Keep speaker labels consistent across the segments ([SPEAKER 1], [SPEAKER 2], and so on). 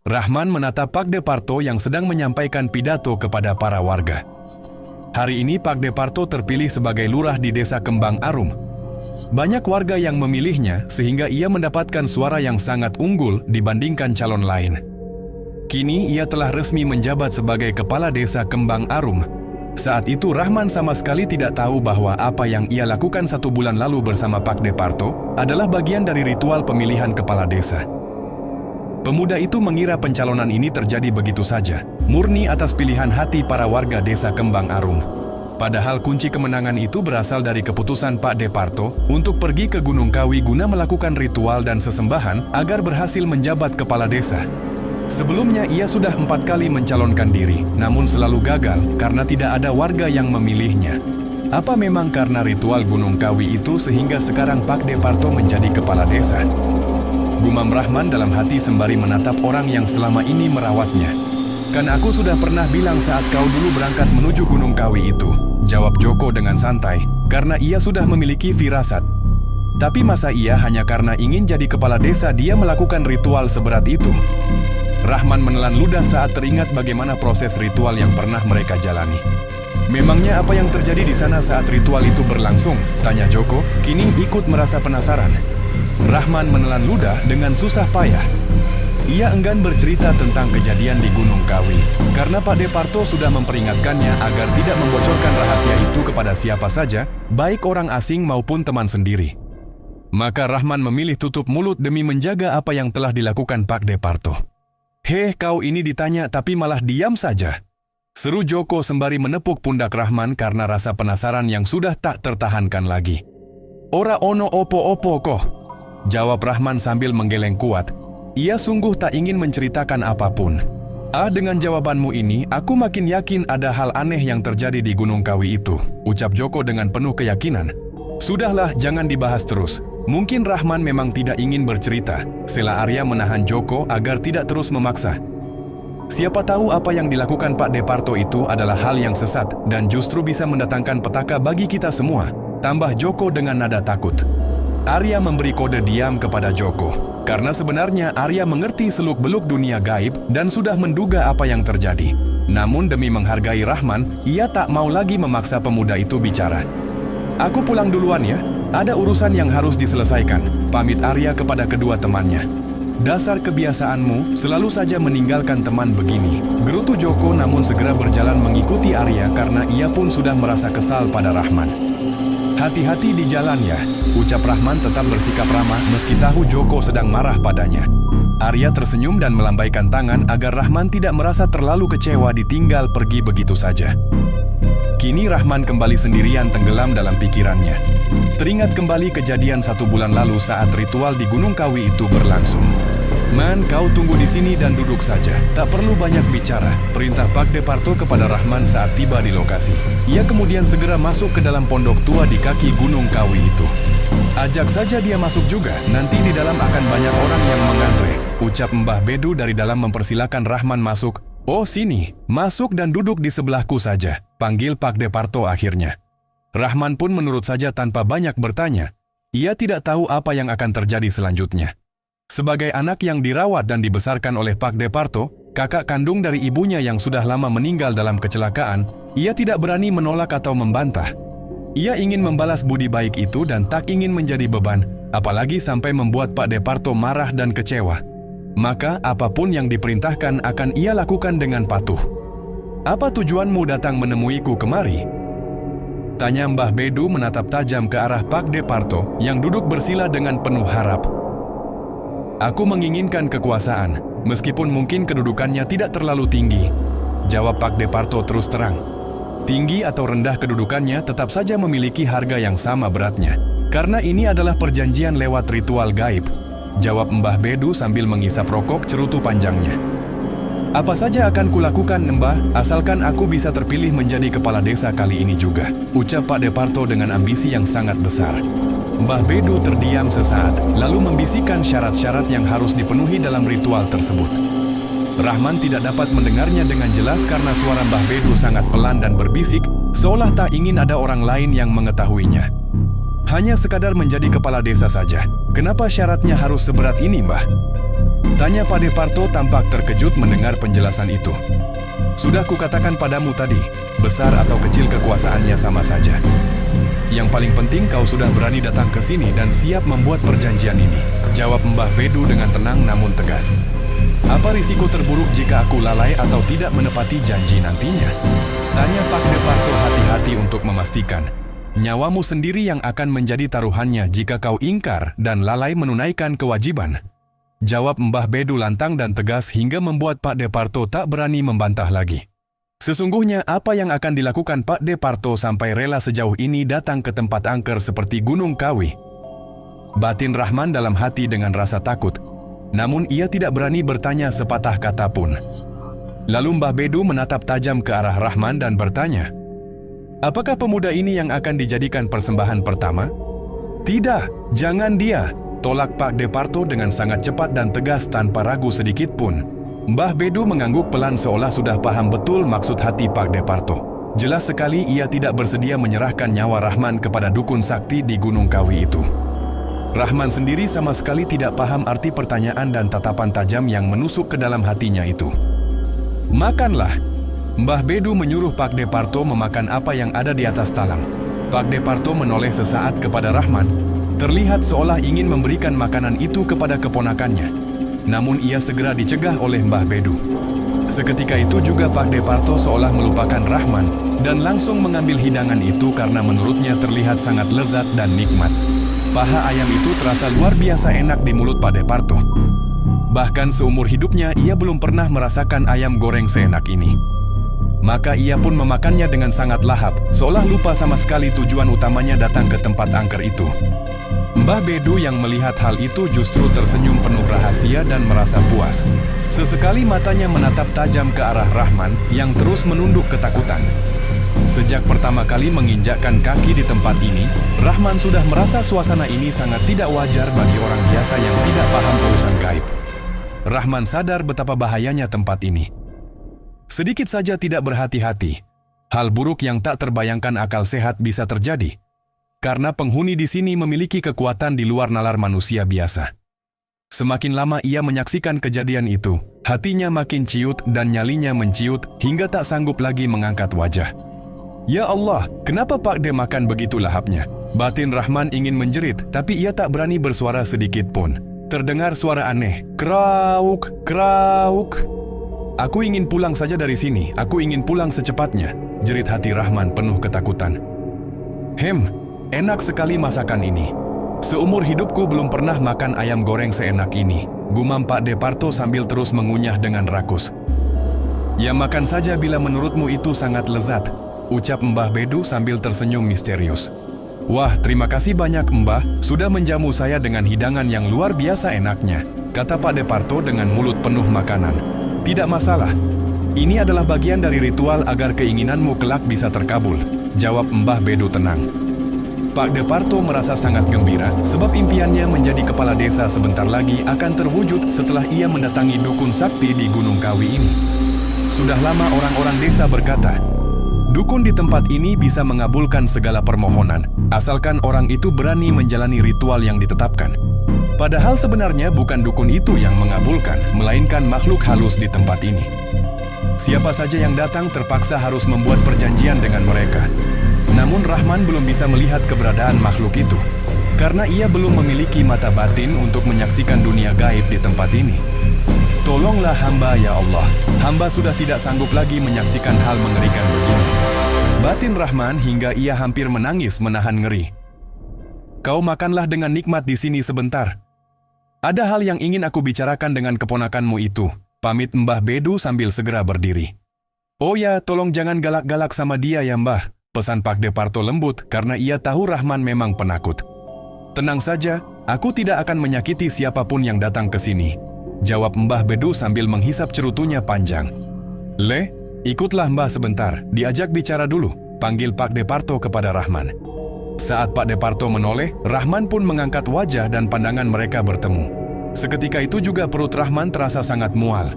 [SPEAKER 1] Rahman menatap Pak Departo yang sedang menyampaikan pidato kepada para warga. Hari ini Pak Departo terpilih sebagai lurah di Desa Kembang Arum. Banyak warga yang memilihnya sehingga ia mendapatkan suara yang sangat unggul dibandingkan calon lain. Kini ia telah resmi menjabat sebagai Kepala Desa Kembang Arum. Saat itu Rahman sama sekali tidak tahu bahwa apa yang ia lakukan 1 bulan lalu bersama Pak Departo adalah bagian dari ritual pemilihan kepala desa. Pemuda itu mengira pencalonan ini terjadi begitu saja, murni atas pilihan hati para warga Desa Kembang Arum. Padahal kunci kemenangan itu berasal dari keputusan Pak Departo untuk pergi ke Gunung Kawi guna melakukan ritual dan sesembahan agar berhasil menjabat kepala desa. Sebelumnya ia sudah 4 kali mencalonkan diri, namun selalu gagal karena tidak ada warga yang memilihnya. Apa memang karena ritual Gunung Kawi itu sehingga sekarang Pak Departo menjadi kepala desa? Gumam Rahman dalam hati sembari menatap orang yang selama ini merawatnya. Kan aku sudah pernah bilang saat kau dulu berangkat menuju Gunung Kawi itu, jawab Joko dengan santai, karena ia sudah memiliki firasat. Tapi masa iya hanya karena ingin jadi kepala desa dia melakukan ritual seberat itu? Rahman menelan ludah saat teringat bagaimana proses ritual yang pernah mereka jalani. Memangnya apa yang terjadi di sana saat ritual itu berlangsung? Tanya Joko, kini ikut merasa penasaran. Rahman menelan ludah dengan susah payah. Ia enggan bercerita tentang kejadian di Gunung Kawi, karena Pak Departo sudah memperingatkannya agar tidak membocorkan rahasia itu kepada siapa saja, baik orang asing maupun teman sendiri. Maka Rahman memilih tutup mulut demi menjaga apa yang telah dilakukan Pak Departo. "Heh, kau ini ditanya tapi malah diam saja," seru Joko sembari menepuk pundak Rahman karena rasa penasaran yang sudah tak tertahankan lagi. "Ora ono opo-opo koh," jawab Rahman sambil menggeleng kuat. Ia sungguh tak ingin menceritakan apapun. Dengan jawabanmu ini, aku makin yakin ada hal aneh yang terjadi di Gunung Kawi itu," ucap Joko dengan penuh keyakinan. "Sudahlah, jangan dibahas terus. Mungkin Rahman memang tidak ingin bercerita," sela Arya menahan Joko agar tidak terus memaksa. "Siapa tahu apa yang dilakukan Pak Departo itu adalah hal yang sesat dan justru bisa mendatangkan petaka bagi kita semua," tambah Joko dengan nada takut. Arya memberi kode diam kepada Joko, karena sebenarnya Arya mengerti seluk-beluk dunia gaib dan sudah menduga apa yang terjadi. Namun demi menghargai Rahman, ia tak mau lagi memaksa pemuda itu bicara. "Aku pulang duluan ya, ada urusan yang harus diselesaikan," pamit Arya kepada kedua temannya. "Dasar kebiasaanmu, selalu saja meninggalkan teman begini," gerutu Joko namun segera berjalan mengikuti Arya karena ia pun sudah merasa kesal pada Rahman. "Hati-hati di jalan ya," ucap Rahman tetap bersikap ramah meski tahu Joko sedang marah padanya. Arya tersenyum dan melambaikan tangan agar Rahman tidak merasa terlalu kecewa ditinggal pergi begitu saja. Kini Rahman kembali sendirian tenggelam dalam pikirannya. Teringat kembali kejadian 1 bulan lalu saat ritual di Gunung Kawi itu berlangsung. "Man, kau tunggu di sini dan duduk saja. Tak perlu banyak bicara," perintah Pak Departo kepada Rahman saat tiba di lokasi. Ia kemudian segera masuk ke dalam pondok tua di kaki Gunung Kawi itu. "Ajak saja dia masuk juga, nanti di dalam akan banyak orang yang mengantre," ucap Mbah Bedu dari dalam mempersilakan Rahman masuk. "Oh sini, masuk dan duduk di sebelahku saja," panggil Pak Departo akhirnya. Rahman pun menurut saja tanpa banyak bertanya. Ia tidak tahu apa yang akan terjadi selanjutnya. Sebagai anak yang dirawat dan dibesarkan oleh Pak Departo, kakak kandung dari ibunya yang sudah lama meninggal dalam kecelakaan, ia tidak berani menolak atau membantah. Ia ingin membalas budi baik itu dan tak ingin menjadi beban, apalagi sampai membuat Pak Departo marah dan kecewa. Maka apapun yang diperintahkan akan ia lakukan dengan patuh. "Apa tujuanmu datang menemuiku kemari?" tanya Mbah Bedu menatap tajam ke arah Pak Departo yang duduk bersila dengan penuh harap. "Aku menginginkan kekuasaan, meskipun mungkin kedudukannya tidak terlalu tinggi," jawab Pak Departo terus terang. "Tinggi atau rendah kedudukannya tetap saja memiliki harga yang sama beratnya, karena ini adalah perjanjian lewat ritual gaib," jawab Mbah Bedu sambil menghisap rokok cerutu panjangnya. "Apa saja akan kulakukan, Mbah, asalkan aku bisa terpilih menjadi kepala desa kali ini juga," ucap Pak Departo dengan ambisi yang sangat besar. Mbah Bedu terdiam sesaat, lalu membisikkan syarat-syarat yang harus dipenuhi dalam ritual tersebut. Rahman tidak dapat mendengarnya dengan jelas karena suara Mbah Bedu sangat pelan dan berbisik, seolah tak ingin ada orang lain yang mengetahuinya. "Hanya sekadar menjadi kepala desa saja. Kenapa syaratnya harus seberat ini, Mbah?" Tanya Pak Departo tampak terkejut mendengar penjelasan itu. Sudah kukatakan padamu tadi, besar atau kecil kekuasaannya sama saja. Yang paling penting kau sudah berani datang ke sini dan siap membuat perjanjian ini. Jawab Mbah Bedu dengan tenang namun tegas. Apa risiko terburuk jika aku lalai atau tidak menepati janji nantinya? Tanya Pak Departo hati-hati untuk memastikan. Nyawamu sendiri yang akan menjadi taruhannya jika kau ingkar dan lalai menunaikan kewajiban. Jawab Mbah Bedu lantang dan tegas hingga membuat Pak Departo tak berani membantah lagi. Sesungguhnya apa yang akan dilakukan Pak Departo sampai rela sejauh ini datang ke tempat angker seperti Gunung Kawi? Batin Rahman dalam hati dengan rasa takut, namun ia tidak berani bertanya sepatah kata pun. Lalu Mbah Bedu menatap tajam ke arah Rahman dan bertanya, apakah pemuda ini yang akan dijadikan persembahan pertama? Tidak, jangan dia. Tolak Pak Departo dengan sangat cepat dan tegas tanpa ragu sedikit pun. Mbah Bedu mengangguk pelan seolah sudah paham betul maksud hati Pak Departo. Jelas sekali ia tidak bersedia menyerahkan nyawa Rahman kepada dukun sakti di Gunung Kawi itu. Rahman sendiri sama sekali tidak paham arti pertanyaan dan tatapan tajam yang menusuk ke dalam hatinya itu. Makanlah. Mbah Bedu menyuruh Pak Departo memakan apa yang ada di atas talam. Pak Departo menoleh sesaat kepada Rahman. Terlihat seolah ingin memberikan makanan itu kepada keponakannya. Namun ia segera dicegah oleh Mbah Bedu. Seketika itu juga Pak Departo seolah melupakan Rahman dan langsung mengambil hidangan itu karena menurutnya terlihat sangat lezat dan nikmat. Paha ayam itu terasa luar biasa enak di mulut Pak Departo. Bahkan seumur hidupnya ia belum pernah merasakan ayam goreng seenak ini. Maka ia pun memakannya dengan sangat lahap, seolah lupa sama sekali tujuan utamanya datang ke tempat angker itu. Mbah Bedu yang melihat hal itu justru tersenyum penuh rahasia dan merasa puas. Sesekali matanya menatap tajam ke arah Rahman yang terus menunduk ketakutan. Sejak pertama kali menginjakkan kaki di tempat ini, Rahman sudah merasa suasana ini sangat tidak wajar bagi orang biasa yang tidak paham urusan gaib. Rahman sadar betapa bahayanya tempat ini. Sedikit saja tidak berhati-hati, hal buruk yang tak terbayangkan akal sehat bisa terjadi. Karena penghuni di sini memiliki kekuatan di luar nalar manusia biasa. Semakin lama ia menyaksikan kejadian itu, hatinya makin ciut dan nyalinya menciut hingga tak sanggup lagi mengangkat wajah. Ya Allah, kenapa Pak De makan begitu lahapnya? Batin Rahman ingin menjerit, tapi ia tak berani bersuara sedikit pun. Terdengar suara aneh, krauk, krauk. Aku ingin pulang saja dari sini, aku ingin pulang secepatnya, jerit hati Rahman penuh ketakutan. Enak sekali masakan ini. Seumur hidupku belum pernah makan ayam goreng seenak ini, gumam Pak Departo sambil terus mengunyah dengan rakus. Ya makan saja bila menurutmu itu sangat lezat, ucap Mbah Bedu sambil tersenyum misterius. Wah, terima kasih banyak Mbah, sudah menjamu saya dengan hidangan yang luar biasa enaknya, kata Pak Departo dengan mulut penuh makanan. Tidak masalah, ini adalah bagian dari ritual agar keinginanmu kelak bisa terkabul, jawab Mbah Bedu tenang. Pak Departo merasa sangat gembira sebab impiannya menjadi kepala desa sebentar lagi akan terwujud setelah ia mendatangi dukun sakti di Gunung Kawi ini. Sudah lama orang-orang desa berkata, dukun di tempat ini bisa mengabulkan segala permohonan, asalkan orang itu berani menjalani ritual yang ditetapkan. Padahal sebenarnya bukan dukun itu yang mengabulkan, melainkan makhluk halus di tempat ini. Siapa saja yang datang terpaksa harus membuat perjanjian dengan mereka. Namun Rahman belum bisa melihat keberadaan makhluk itu, karena ia belum memiliki mata batin untuk menyaksikan dunia gaib di tempat ini. Tolonglah hamba ya Allah, hamba sudah tidak sanggup lagi menyaksikan hal mengerikan begini. Batin Rahman hingga ia hampir menangis menahan ngeri. Kau makanlah dengan nikmat di sini sebentar. Ada hal yang ingin aku bicarakan dengan keponakanmu itu, pamit Mbah Bedu sambil segera berdiri. Oh ya, tolong jangan galak-galak sama dia ya Mbah, pesan Pak Departo lembut karena ia tahu Rahman memang penakut. Tenang saja, aku tidak akan menyakiti siapapun yang datang ke sini, jawab Mbah Bedu sambil menghisap cerutunya panjang. Ikutlah Mbah sebentar, diajak bicara dulu, panggil Pak Departo kepada Rahman. Saat Pak Departo menoleh, Rahman pun mengangkat wajah dan pandangan mereka bertemu. Seketika itu juga perut Rahman terasa sangat mual.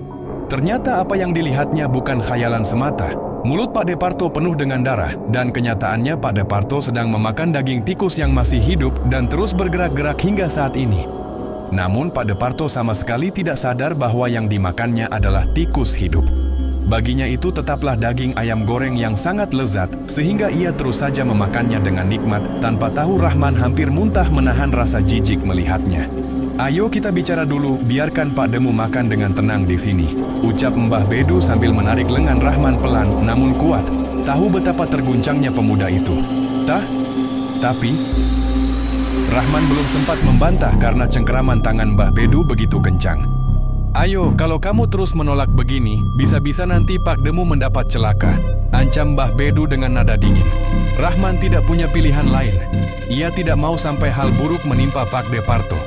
[SPEAKER 1] Ternyata apa yang dilihatnya bukan khayalan semata. Mulut Pak Departo penuh dengan darah, dan kenyataannya Pak Departo sedang memakan daging tikus yang masih hidup dan terus bergerak-gerak hingga saat ini. Namun Pak Departo sama sekali tidak sadar bahwa yang dimakannya adalah tikus hidup. Baginya itu tetaplah daging ayam goreng yang sangat lezat, sehingga ia terus saja memakannya dengan nikmat, tanpa tahu Rahman hampir muntah menahan rasa jijik melihatnya. "Ayo kita bicara dulu, biarkan Pak Demu makan dengan tenang di sini," ucap Mbah Bedu sambil menarik lengan Rahman pelan namun kuat. Tahu betapa terguncangnya pemuda itu. Tapi Rahman belum sempat membantah karena cengkeraman tangan Mbah Bedu begitu kencang. "Ayo, kalau kamu terus menolak begini, bisa-bisa nanti Pak Demu mendapat celaka," ancam Mbah Bedu dengan nada dingin. Rahman tidak punya pilihan lain. Ia tidak mau sampai hal buruk menimpa Pak Departo.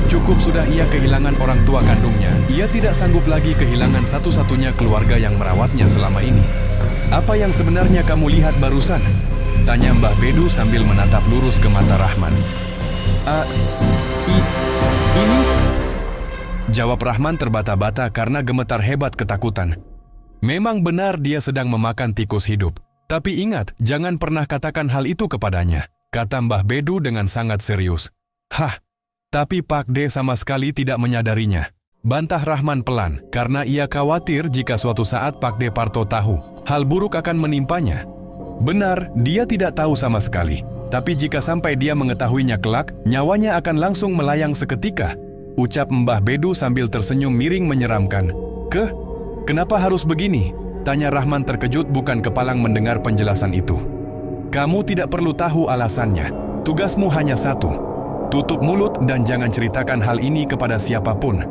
[SPEAKER 1] Cukup sudah ia kehilangan orang tua kandungnya. Ia tidak sanggup lagi kehilangan satu-satunya keluarga yang merawatnya selama ini. "Apa yang sebenarnya kamu lihat barusan?" tanya Mbah Bedu sambil menatap lurus ke mata Rahman. Ini..." jawab Rahman terbata-bata karena gemetar hebat ketakutan. Memang benar dia sedang memakan tikus hidup. Tapi ingat, jangan pernah katakan hal itu kepadanya, kata Mbah Bedu dengan sangat serius. Tapi Pak D sama sekali tidak menyadarinya. Bantah Rahman pelan, karena ia khawatir jika suatu saat Pak Departo tahu, hal buruk akan menimpanya. Benar, dia tidak tahu sama sekali. Tapi jika sampai dia mengetahuinya kelak, nyawanya akan langsung melayang seketika, ucap Mbah Bedu sambil tersenyum miring menyeramkan. Kenapa harus begini?" tanya Rahman terkejut bukan kepalang mendengar penjelasan itu. "Kamu tidak perlu tahu alasannya. Tugasmu hanya satu. Tutup mulut dan jangan ceritakan hal ini kepada siapapun.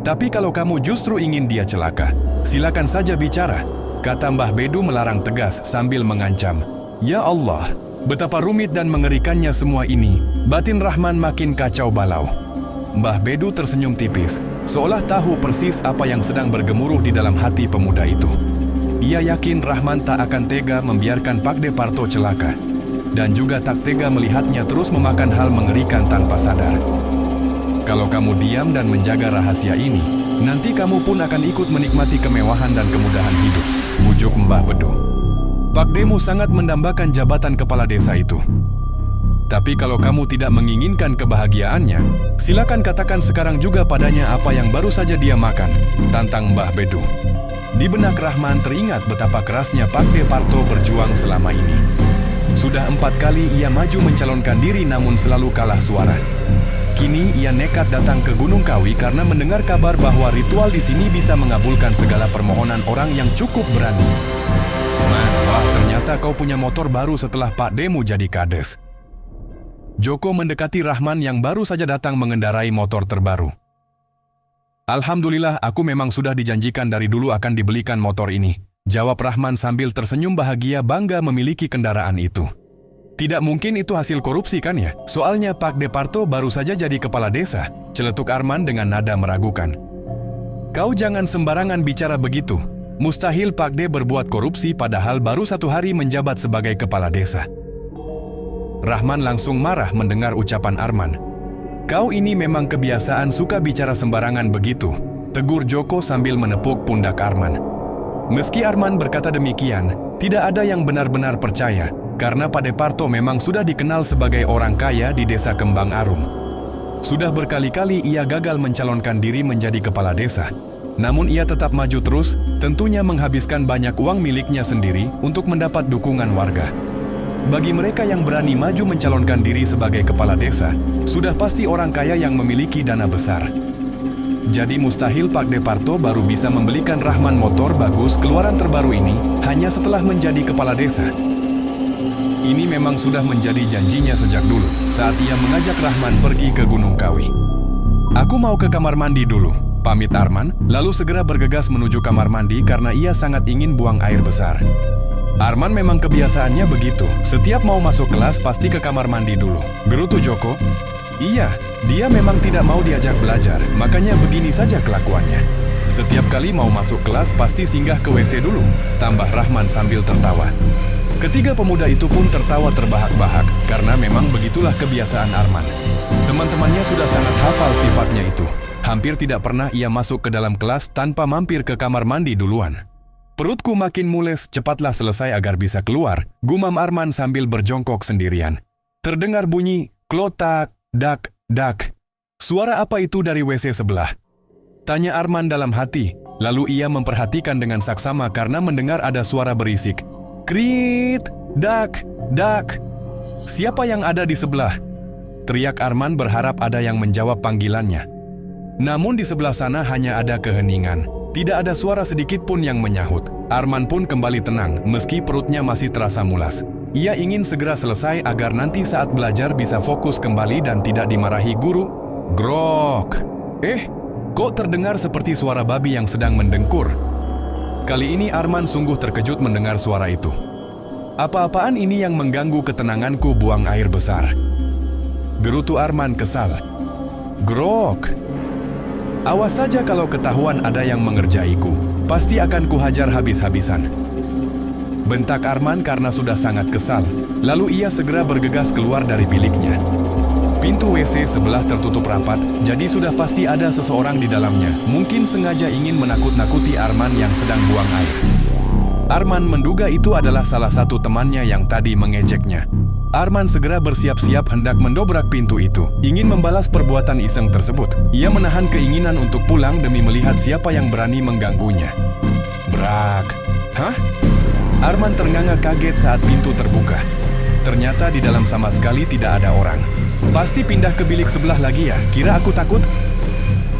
[SPEAKER 1] Tapi kalau kamu justru ingin dia celaka, silakan saja bicara," kata Mbah Bedu melarang tegas sambil mengancam. Ya Allah, betapa rumit dan mengerikannya semua ini. Batin Rahman makin kacau balau. Mbah Bedu tersenyum tipis, seolah tahu persis apa yang sedang bergemuruh di dalam hati pemuda itu. Ia yakin Rahman tak akan tega membiarkan Pak Departo celaka, dan juga tak tega melihatnya terus memakan hal mengerikan tanpa sadar. "Kalau kamu diam dan menjaga rahasia ini, nanti kamu pun akan ikut menikmati kemewahan dan kemudahan hidup," bujuk Mbah Bedu. "Pak Demu sangat mendambakan jabatan kepala desa itu. Tapi kalau kamu tidak menginginkan kebahagiaannya, silakan katakan sekarang juga padanya apa yang baru saja dia makan," tantang Mbah Bedu. Di benak Rahman teringat betapa kerasnya Pak Departo berjuang selama ini. Sudah 4 kali ia maju mencalonkan diri namun selalu kalah suara. Kini ia nekat datang ke Gunung Kawi karena mendengar kabar bahwa ritual di sini bisa mengabulkan segala permohonan orang yang cukup berani. Wah, ternyata kau punya motor baru setelah Pak Demu jadi kades. Joko mendekati Rahman yang baru saja datang mengendarai motor terbaru. "Alhamdulillah, aku memang sudah dijanjikan dari dulu akan dibelikan motor ini," jawab Rahman sambil tersenyum bahagia bangga memiliki kendaraan itu. "Tidak mungkin itu hasil korupsi kan ya? Soalnya Pak Departo baru saja jadi kepala desa," celetuk Arman dengan nada meragukan. "Kau jangan sembarangan bicara begitu. Mustahil Pak D berbuat korupsi padahal baru 1 hari menjabat sebagai kepala desa." Rahman langsung marah mendengar ucapan Arman. "Kau ini memang kebiasaan suka bicara sembarangan begitu," tegur Joko sambil menepuk pundak Arman. Meski Arman berkata demikian, tidak ada yang benar-benar percaya, karena Pak Departo memang sudah dikenal sebagai orang kaya di desa Kembang Arum. Sudah berkali-kali ia gagal mencalonkan diri menjadi kepala desa. Namun ia tetap maju terus, tentunya menghabiskan banyak uang miliknya sendiri untuk mendapat dukungan warga. Bagi mereka yang berani maju mencalonkan diri sebagai kepala desa, sudah pasti orang kaya yang memiliki dana besar. Jadi mustahil Pak Departo baru bisa membelikan Rahman motor bagus keluaran terbaru ini hanya setelah menjadi kepala desa. Ini memang sudah menjadi janjinya sejak dulu saat ia mengajak Rahman pergi ke Gunung Kawi. "Aku mau ke kamar mandi dulu," pamit Arman, lalu segera bergegas menuju kamar mandi karena ia sangat ingin buang air besar. Arman memang kebiasaannya begitu, setiap mau masuk kelas pasti ke kamar mandi dulu, gerutu Joko. "Iya, dia memang tidak mau diajak belajar, makanya begini saja kelakuannya. Setiap kali mau masuk kelas pasti singgah ke WC dulu," tambah Rahman sambil tertawa. Ketiga pemuda itu pun tertawa terbahak-bahak karena memang begitulah kebiasaan Arman. Teman-temannya sudah sangat hafal sifatnya itu. Hampir tidak pernah ia masuk ke dalam kelas tanpa mampir ke kamar mandi duluan. "Perutku makin mules, cepatlah selesai agar bisa keluar," gumam Arman sambil berjongkok sendirian. Terdengar bunyi klotak, dak, dak. Suara apa itu dari WC sebelah? Tanya Arman dalam hati, lalu ia memperhatikan dengan saksama karena mendengar ada suara berisik. Krit, dak, dak. Siapa yang ada di sebelah? Teriak Arman berharap ada yang menjawab panggilannya. Namun di sebelah sana hanya ada keheningan. Tidak ada suara sedikit pun yang menyahut. Arman pun kembali tenang meski perutnya masih terasa mulas. Ia ingin segera selesai agar nanti saat belajar bisa fokus kembali dan tidak dimarahi guru. Grok. Kok terdengar seperti suara babi yang sedang mendengkur? Kali ini Arman sungguh terkejut mendengar suara itu. Apa-apaan ini yang mengganggu ketenanganku, buang air besar? Gerutu Arman kesal. Grok. Awas saja kalau ketahuan ada yang mengerjaiku. Pasti akan kuhajar habis-habisan. Bentak Arman karena sudah sangat kesal. Lalu ia segera bergegas keluar dari biliknya. Pintu WC sebelah tertutup rapat, jadi sudah pasti ada seseorang di dalamnya. Mungkin sengaja ingin menakut-nakuti Arman yang sedang buang air. Arman menduga itu adalah salah satu temannya yang tadi mengejeknya. Arman segera bersiap-siap hendak mendobrak pintu itu, ingin membalas perbuatan iseng tersebut. Ia menahan keinginan untuk pulang demi melihat siapa yang berani mengganggunya. Brak. Hah? Arman ternganga kaget saat pintu terbuka. Ternyata di dalam sama sekali tidak ada orang. Pasti pindah ke bilik sebelah lagi ya, kira aku takut?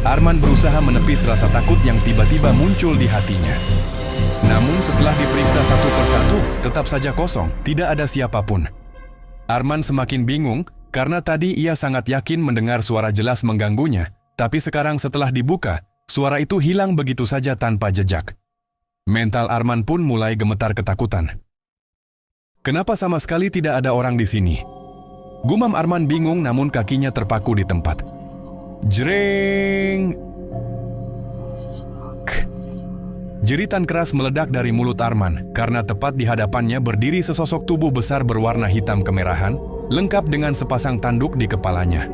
[SPEAKER 1] Arman berusaha menepis rasa takut yang tiba-tiba muncul di hatinya. Namun setelah diperiksa satu persatu, tetap saja kosong, tidak ada siapapun. Arman semakin bingung, karena tadi ia sangat yakin mendengar suara jelas mengganggunya, tapi sekarang setelah dibuka, suara itu hilang begitu saja tanpa jejak. Mental Arman pun mulai gemetar ketakutan. Kenapa sama sekali tidak ada orang di sini? Gumam Arman bingung namun kakinya terpaku di tempat. Jreng! Jeritan keras meledak dari mulut Arman karena tepat di hadapannya berdiri sesosok tubuh besar berwarna hitam kemerahan, lengkap dengan sepasang tanduk di kepalanya.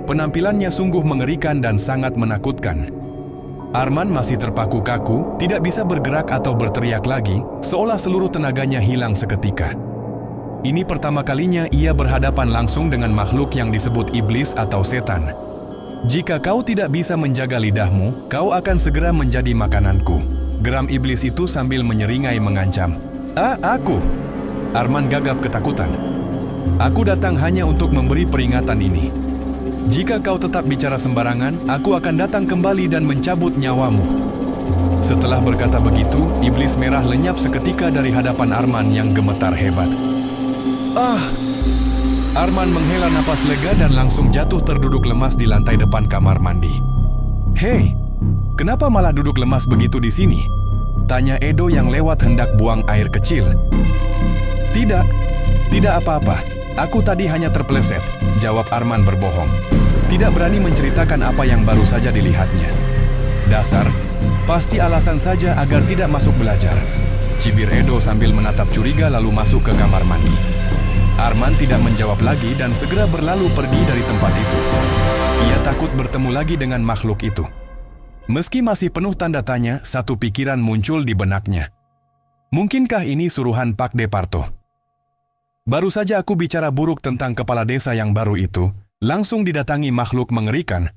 [SPEAKER 1] Penampilannya sungguh mengerikan dan sangat menakutkan. Arman masih terpaku kaku, tidak bisa bergerak atau berteriak lagi, seolah seluruh tenaganya hilang seketika. Ini pertama kalinya ia berhadapan langsung dengan makhluk yang disebut iblis atau setan. Jika kau tidak bisa menjaga lidahmu, kau akan segera menjadi makananku. Geram iblis itu sambil menyeringai mengancam. Aku? Arman gagap ketakutan. Aku datang hanya untuk memberi peringatan ini. Jika kau tetap bicara sembarangan, aku akan datang kembali dan mencabut nyawamu. Setelah berkata begitu, iblis merah lenyap seketika dari hadapan Arman yang gemetar hebat. Arman menghela napas lega dan langsung jatuh terduduk lemas di lantai depan kamar mandi. Hei, kenapa malah duduk lemas begitu di sini? Tanya Edo yang lewat hendak buang air kecil. Tidak apa-apa. Aku tadi hanya terpeleset, jawab Arman berbohong. Tidak berani menceritakan apa yang baru saja dilihatnya. Dasar, pasti alasan saja agar tidak masuk belajar. Cibir Edo sambil menatap curiga lalu masuk ke kamar mandi. Arman tidak menjawab lagi dan segera berlalu pergi dari tempat itu. Ia takut bertemu lagi dengan makhluk itu. Meski masih penuh tanda tanya, satu pikiran muncul di benaknya. Mungkinkah ini suruhan Pak Departo? Baru saja aku bicara buruk tentang kepala desa yang baru itu, langsung didatangi makhluk mengerikan.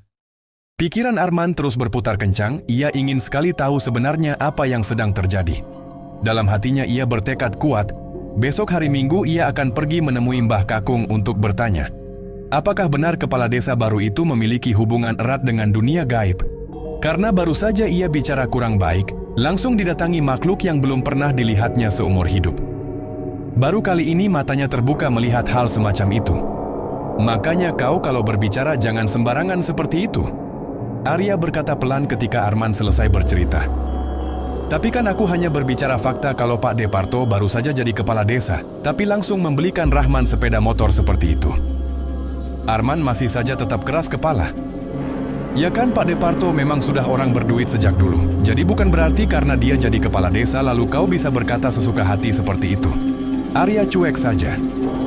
[SPEAKER 1] Pikiran Arman terus berputar kencang, ia ingin sekali tahu sebenarnya apa yang sedang terjadi. Dalam hatinya ia bertekad kuat, besok hari Minggu ia akan pergi menemui Mbah Kakung untuk bertanya, apakah benar kepala desa baru itu memiliki hubungan erat dengan dunia gaib? Karena baru saja ia bicara kurang baik, langsung didatangi makhluk yang belum pernah dilihatnya seumur hidup. Baru kali ini matanya terbuka melihat hal semacam itu. Makanya kau kalau berbicara jangan sembarangan seperti itu. Arya berkata pelan ketika Arman selesai bercerita. Tapi kan aku hanya berbicara fakta kalau Pak Departo baru saja jadi kepala desa, tapi langsung membelikan Rahman sepeda motor seperti itu. Arman masih saja tetap keras kepala. Ya kan Pak Departo memang sudah orang berduit sejak dulu. Jadi bukan berarti karena dia jadi kepala desa lalu kau bisa berkata sesuka hati seperti itu. Arya cuek saja.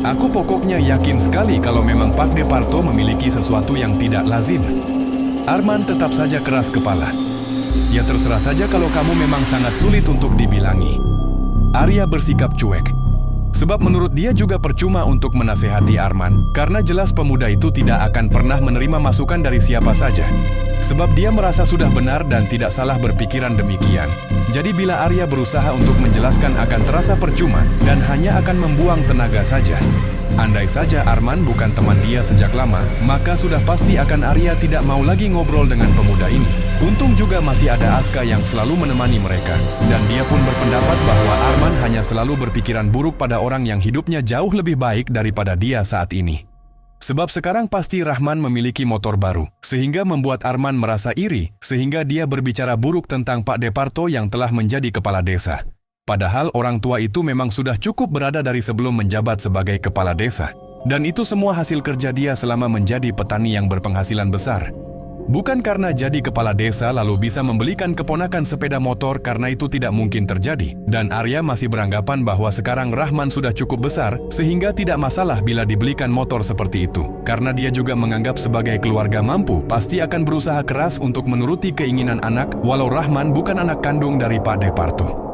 [SPEAKER 1] Aku pokoknya yakin sekali kalau memang Pak Departo memiliki sesuatu yang tidak lazim. Arman tetap saja keras kepala. Ya terserah saja kalau kamu memang sangat sulit untuk dibilangi. Arya bersikap cuek. Sebab menurut dia juga percuma untuk menasehati Arman, karena jelas pemuda itu tidak akan pernah menerima masukan dari siapa saja. Sebab dia merasa sudah benar dan tidak salah berpikiran demikian. Jadi bila Arya berusaha untuk menjelaskan akan terasa percuma dan hanya akan membuang tenaga saja. Andai saja Arman bukan teman dia sejak lama, maka sudah pasti akan Arya tidak mau lagi ngobrol dengan pemuda ini. Untung juga masih ada Aska yang selalu menemani mereka. Dan dia pun berpendapat bahwa Arman hanya selalu berpikiran buruk pada orang yang hidupnya jauh lebih baik daripada dia saat ini. Sebab sekarang pasti Rahman memiliki motor baru, sehingga membuat Arman merasa iri, sehingga dia berbicara buruk tentang Pak Departo yang telah menjadi kepala desa. Padahal orang tua itu memang sudah cukup berada dari sebelum menjabat sebagai kepala desa. Dan itu semua hasil kerja dia selama menjadi petani yang berpenghasilan besar. Bukan karena jadi kepala desa lalu bisa membelikan keponakan sepeda motor, karena itu tidak mungkin terjadi. Dan Arya masih beranggapan bahwa sekarang Rahman sudah cukup besar, sehingga tidak masalah bila dibelikan motor seperti itu. Karena dia juga menganggap sebagai keluarga mampu, pasti akan berusaha keras untuk menuruti keinginan anak, walau Rahman bukan anak kandung dari Pak Departo.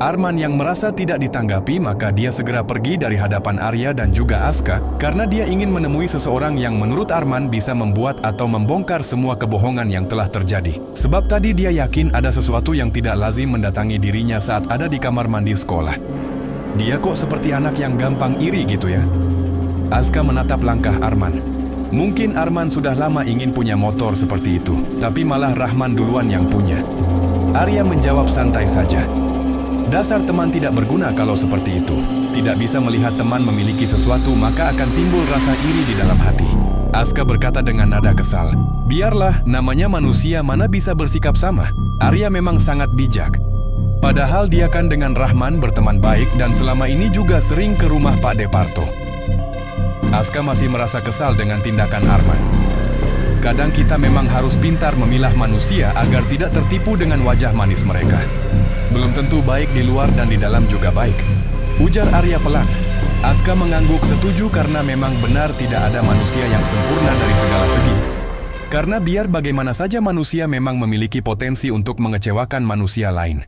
[SPEAKER 1] Arman yang merasa tidak ditanggapi, maka dia segera pergi dari hadapan Arya dan juga Aska karena dia ingin menemui seseorang yang menurut Arman bisa membuat atau membongkar semua kebohongan yang telah terjadi. Sebab tadi dia yakin ada sesuatu yang tidak lazim mendatangi dirinya saat ada di kamar mandi sekolah. Dia kok seperti anak yang gampang iri gitu ya? Aska menatap langkah Arman. Mungkin Arman sudah lama ingin punya motor seperti itu, tapi malah Rahman duluan yang punya. Arya menjawab santai saja. Dasar teman tidak berguna kalau seperti itu. Tidak bisa melihat teman memiliki sesuatu, maka akan timbul rasa iri di dalam hati. Aska berkata dengan nada kesal. Biarlah, namanya manusia mana bisa bersikap sama. Arya memang sangat bijak. Padahal dia kan dengan Rahman berteman baik dan selama ini juga sering ke rumah Pak Departo. Aska masih merasa kesal dengan tindakan Arman. Kadang kita memang harus pintar memilah manusia agar tidak tertipu dengan wajah manis mereka. Belum tentu baik di luar dan di dalam juga baik. Ujar Arya pelan. Aska mengangguk setuju karena memang benar tidak ada manusia yang sempurna dari segala segi. Karena biar bagaimana saja manusia memang memiliki potensi untuk mengecewakan manusia lain.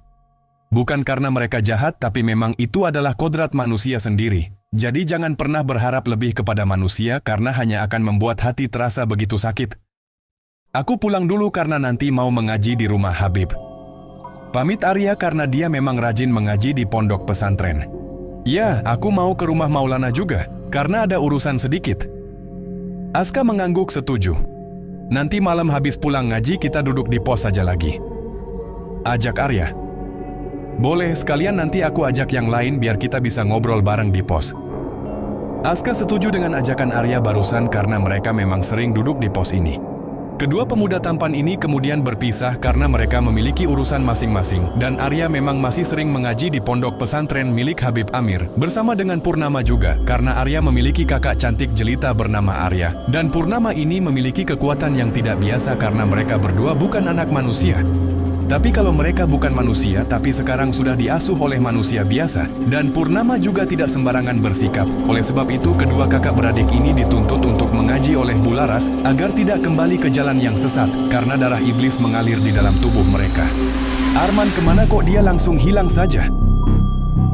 [SPEAKER 1] Bukan karena mereka jahat, tapi memang itu adalah kodrat manusia sendiri. Jadi jangan pernah berharap lebih kepada manusia karena hanya akan membuat hati terasa begitu sakit. Aku pulang dulu karena nanti mau mengaji di rumah Habib. Pamit Arya karena dia memang rajin mengaji di pondok pesantren. Ya, aku mau ke rumah Maulana juga, karena ada urusan sedikit. Aska mengangguk setuju. Nanti malam habis pulang ngaji kita duduk di pos saja lagi. Ajak Arya. Boleh, sekalian nanti aku ajak yang lain biar kita bisa ngobrol bareng di pos. Aska setuju dengan ajakan Arya barusan karena mereka memang sering duduk di pos ini. Kedua pemuda tampan ini kemudian berpisah karena mereka memiliki urusan masing-masing dan Arya memang masih sering mengaji di pondok pesantren milik Habib Amir bersama dengan Purnama juga karena Arya memiliki kakak cantik jelita bernama Arya dan Purnama ini memiliki kekuatan yang tidak biasa karena mereka berdua bukan anak manusia. Tapi kalau mereka bukan manusia tapi sekarang sudah diasuh oleh manusia biasa dan Purnama juga tidak sembarangan bersikap. Oleh sebab itu kedua kakak beradik ini dituntut untuk mengaji oleh Bularas agar tidak kembali ke jalan yang sesat karena darah iblis mengalir di dalam tubuh mereka. Arman kemana kok dia langsung hilang saja?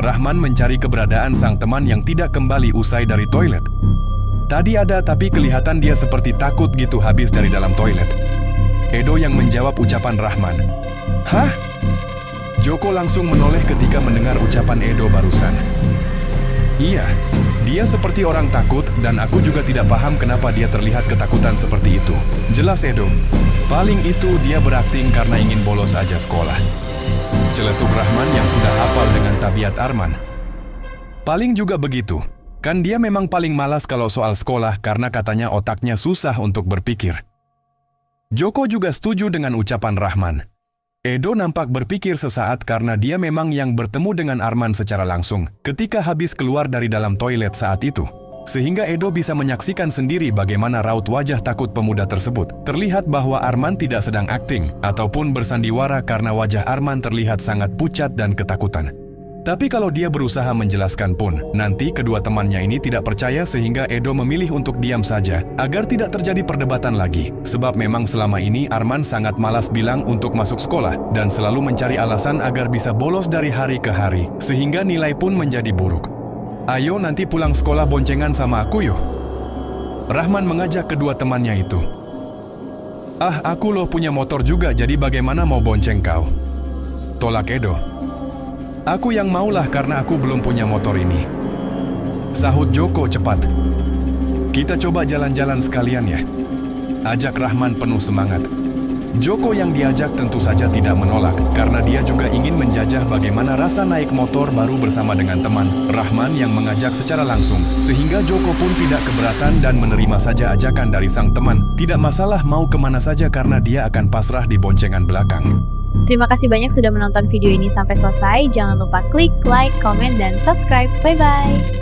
[SPEAKER 1] Rahman mencari keberadaan sang teman yang tidak kembali usai dari toilet. Tadi ada tapi kelihatan dia seperti takut gitu habis dari dalam toilet. Edo yang menjawab ucapan Rahman. Hah? Joko langsung menoleh ketika mendengar ucapan Edo barusan. Iya, dia seperti orang takut dan aku juga tidak paham kenapa dia terlihat ketakutan seperti itu. Jelas Edo, paling itu dia berakting karena ingin bolos aja sekolah. Celetuk Rahman yang sudah hafal dengan tabiat Arman. Paling juga begitu, kan dia memang paling malas kalau soal sekolah karena katanya otaknya susah untuk berpikir. Joko juga setuju dengan ucapan Rahman. Edo nampak berpikir sesaat karena dia memang yang bertemu dengan Arman secara langsung ketika habis keluar dari dalam toilet saat itu. Sehingga Edo bisa menyaksikan sendiri bagaimana raut wajah takut pemuda tersebut. Terlihat bahwa Arman tidak sedang akting ataupun bersandiwara karena wajah Arman terlihat sangat pucat dan ketakutan. Tapi kalau dia berusaha menjelaskan pun, nanti kedua temannya ini tidak percaya sehingga Edo memilih untuk diam saja agar tidak terjadi perdebatan lagi. Sebab memang selama ini Arman sangat malas bilang untuk masuk sekolah dan selalu mencari alasan agar bisa bolos dari hari ke hari, sehingga nilai pun menjadi buruk. Ayo nanti pulang sekolah boncengan sama aku yuk. Rahman mengajak kedua temannya itu. Ah, aku loh punya motor juga, jadi bagaimana mau bonceng kau? Tolak Edo. Aku yang maulah karena aku belum punya motor ini. Sahut Joko cepat. Kita coba jalan-jalan sekalian ya. Ajak Rahman penuh semangat. Joko yang diajak tentu saja tidak menolak karena dia juga ingin menjajah bagaimana rasa naik motor baru bersama dengan teman. Rahman yang mengajak secara langsung, sehingga Joko pun tidak keberatan dan menerima saja ajakan dari sang teman. Tidak masalah mau kemana saja karena dia akan pasrah di boncengan belakang.
[SPEAKER 2] Terima kasih banyak sudah menonton video ini sampai selesai. Jangan lupa klik like, komen, dan subscribe. Bye-bye.